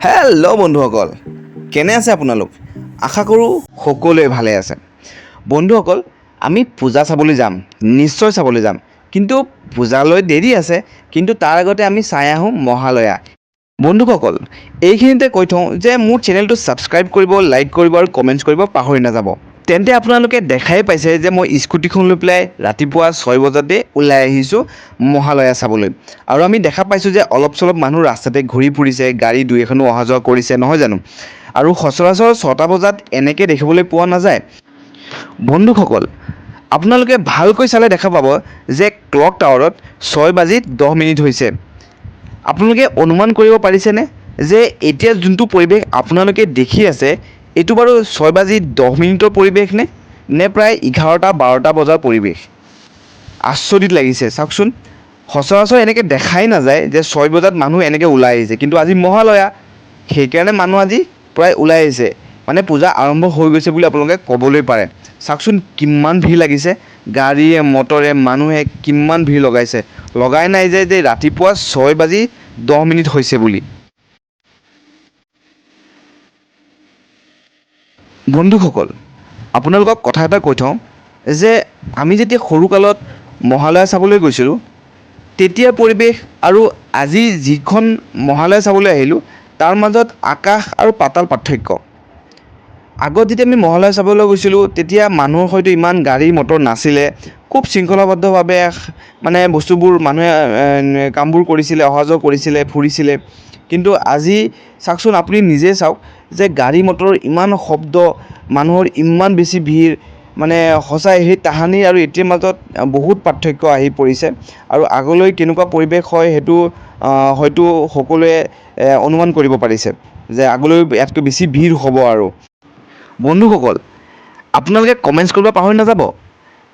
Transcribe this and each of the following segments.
Hello' বন্ধুসকল, কেনে আছে আপোনালোক? আশা কৰোঁ সকলোৱে ভালে আছে। বন্ধুসকল, আমি পূজা চাবলৈ যাম, নিশ্চয় চাবলৈ যাম। কিন্তু পূজালৈ দেৰি আছে, কিন্তু তাৰ আগতে আমি চাই আহোঁ মহালয়া। বন্ধুসকল, এইখিনিতে কৈ থওঁ যে মোৰ চেনেলটো ছাবস্ক্ৰাইব কৰিব, লাইক কৰিব আৰু কমেণ্টছ কৰিব পাহৰি নাযাব। তেন্তে আপোনালোকে দেখাই পাইছে যে মই স্কুটিখন লৈ পেলাই ৰাতিপুৱা 6 বজাতে ওলাই আহিছোঁ মহালয়া চাবলৈ। আৰু আমি দেখা পাইছোঁ যে অলপ চলপ মানুহ ৰাস্তাতে ঘূৰি ফুৰিছে, গাড়ী দুই এখনো অহা যোৱা কৰিছে, নহয় জানো? আৰু সচৰাচৰ 6টা বজাত এনেকৈ দেখিবলৈ পোৱা নাযায়। বন্ধুসকল, আপোনালোকে ভালকৈ চালে দেখা পাব যে ক্লক টাৱাৰত 6:10 হৈছে। আপোনালোকে অনুমান কৰিব পাৰিছেনে যে এতিয়া যোনটো পৰিৱেশ আপোনালোকে দেখি আছে এইটো বাৰু 6:10 পৰিৱেশ নে প্ৰায় 11-12টা বজাৰ পৰিৱেশ? আচৰিত লাগিছে চাওকচোন। সচৰাচৰ এনেকৈ দেখাই নাযায় যে 6 বজাত মানুহ এনেকৈ ওলাই আহিছে, কিন্তু আজি মহালয়া, সেইকাৰণে মানুহ আজি প্ৰায় ওলাই আহিছে। মানে পূজা আৰম্ভ হৈ গৈছে বুলি আপোনালোকে ক'বলৈ পাৰে। চাওকচোন কিমান ভিৰ লাগিছে, গাড়ীয়ে মটৰে মানুহে কিমান ভিৰ লগাই নাই যে ৰাতিপুৱা 6:10 হৈছে বুলি। বন্ধুসকল, আপোনালোকক কথা এটা কৈ থওঁ যে আমি যেতিয়া সৰুকালত মহালয়া চাবলৈ গৈছিলোঁ তেতিয়াৰ পৰিৱেশ আৰু আজি যিখন মহালয়া চাবলৈ আহিলোঁ তাৰ মাজত আকাশ আৰু পাতাল পাৰ্থক্য। আগত যেতিয়া আমি মহালয়া চাবলৈ গৈছিলোঁ তেতিয়া মানুহৰ হয়তো ইমান গাড়ী মটৰ নাছিলে, খুব শৃংখলাবদ্ধভাৱে মানে বস্তুবোৰ মানুহে কামবোৰ কৰিছিলে, অহা যোৱা কৰিছিলে, ফুৰিছিলে। কিন্তু আজি চাওকচোন, আপুনি নিজে চাওক যে গাড়ী মটৰৰ ইমান শব্দ, মানুহৰ ইমান বেছি ভিৰ, মানে সঁচাই সেই তাহানি আৰু এতিয়াৰ মাজত বহুত পাৰ্থক্য আহি পৰিছে। আৰু আগলৈ কেনেকুৱা পৰিৱেশ হয় সেইটো হয়তো সকলোৱে অনুমান কৰিব পাৰিছে যে আগলৈ ইয়াতকৈ বেছি ভিৰ হ'ব। আৰু বন্ধুসকল, আপোনালোকে কমেণ্টছ কৰিব পাহৰি নাযাব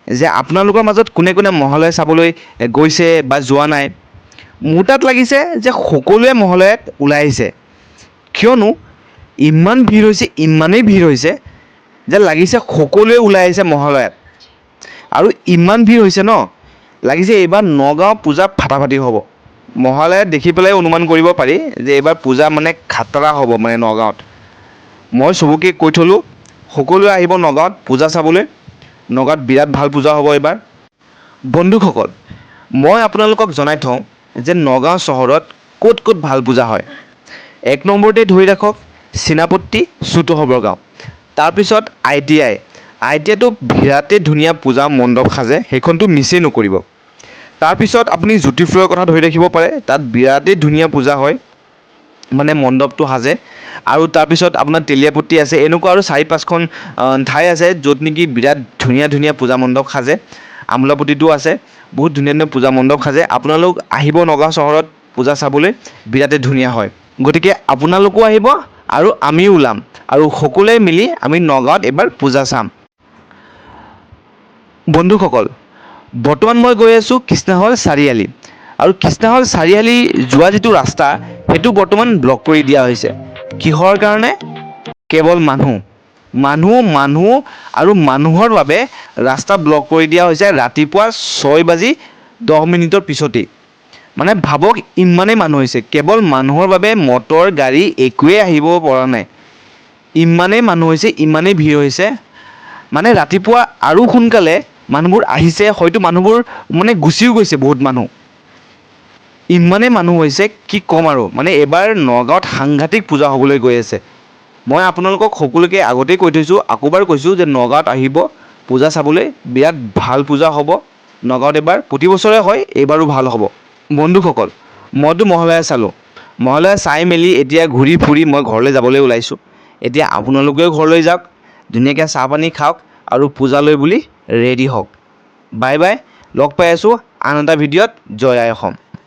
যে আপোনালোকৰ মাজত কোনে কোনে মহালয়া চাবলৈ গৈছে বা যোৱা নাই। মোৰ তাত লাগিছে যে সকলোৱে মহালয়াত ওলাই আহিছে, কিয়নো ইমান ভিৰ হৈছে, ইমানেই ভিৰ হৈছে যে লাগিছে সকলোৱে ওলাই আহিছে মহালয়াত। আৰু ইমান ভিৰ হৈছে ন, লাগিছে এইবাৰ নগাঁও পূজা ফাটাফাটি হ'ব। মহালয়াত দেখি পেলাই অনুমান কৰিব পাৰি যে এইবাৰ পূজা মানে খাতৰা হ'ব মানে নগাঁৱত। মই চবকে কৈ থ'লোঁ, সকলোৱে আহিব নগাঁৱত পূজা চাবলৈ। নগাঁৱত বিৰাট ভাল পূজা হ'ব এইবাৰ। বন্ধুসকল, মই আপোনালোকক জনাই থওঁ যে নগাঁও চহৰত ক'ত ক'ত ভাল পূজা হয়। 1 নম্বৰতে ধৰি ৰাখক চিনাপট্টি চুটোহবৰ গাঁও। তাৰপিছত ITIটো বিৰাটেই ধুনীয়া পূজা মণ্ডপ সাজে, সেইখনতো মিছেই নকৰিব। তাৰপিছত আপুনি জ্যোতিপ্ৰসাৰৰ কথা ধৰি ৰাখিব পাৰে, তাত বিৰাটেই ধুনীয়া পূজা হয়, মানে মণ্ডপটো সাজে। আৰু তাৰপিছত আপোনাৰ তেলীয়াপট্টি আছে, এনেকুৱা আৰু 4-5খন ঠাই আছে য'ত নেকি বিৰাট ধুনীয়া ধুনীয়া পূজা মণ্ডপ সাজে। আমোলাপট্টিতো আছে, বহুত ধুনীয়া ধুনীয়া পূজা মণ্ডপ সাজে। আপোনালোক আহিব নগাঁও চহৰত পূজা চাবলৈ, বিৰাটেই ধুনীয়া হয়। গতিকে আপোনালোকো আহিব আৰু আমিও ওলাম, আৰু সকলোৱে মিলি আমি নগাঁৱত এইবাৰ পূজা চাম। বন্ধুসকল, বৰ্তমান মই গৈ আছোঁ কৃষ্ণাহল চাৰিআলি। আৰু কৃষ্ণাহল চাৰিআলি যোৱা যিটো ৰাস্তা সেইটো বৰ্তমান ব্লক কৰি দিয়া হৈছে। কিহৰ কাৰণে? কেৱল মানুহ আৰু মানুহৰ বাবে ৰাস্তা ব্লক কৰি দিয়া হৈছে ৰাতিপুৱা 6:10 পিছতেই। মানে ভাবক, ইমানেই মানুহ হৈছে, কেৱল মানুহৰ বাবে মটৰ গাড়ী একোৱেই আহিব পৰা নাই। ইমানেই মানুহ হৈছে, ইমানেই ভিৰ হৈছে, মানে ৰাতিপুৱা আৰু সোনকালে মানুহবোৰ আহিছে, হয়তো মানুহবোৰ মানে গুচিও গৈছে বহুত মানুহ। ইমানেই মানুহ হৈছে কি ক'ম আৰু, মানে এইবাৰ নগাঁৱত সাংঘাতিক পূজা হ'বলৈ গৈ আছে। মই আপোনালোকক সকলোকে আগতেই কৈ থৈছোঁ, আকৌবাৰ কৈছোঁ যে নগাঁৱত আহিব পূজা চাবলৈ, বিৰাট ভাল পূজা হ'ব নগাঁৱত এইবাৰ। প্ৰতি বছৰে হয়, এইবাৰো ভাল হ'ব। বন্ধুসকল, মইতো মহালয়া চালোঁ, মহালয়া চাই মেলি এতিয়া ঘূৰি ফুৰি মই ঘৰলৈ যাবলৈ ওলাইছোঁ। এতিয়া আপোনালোকেও ঘৰলৈ যাওক, ধুনীয়াকৈ চাহ পানী খাওক আৰু পূজালৈ বুলি ৰেডি হওক। বাই বাই, লগ পাই আছোঁ আন এটা ভিডিঅ'ত। জয় আই অসম।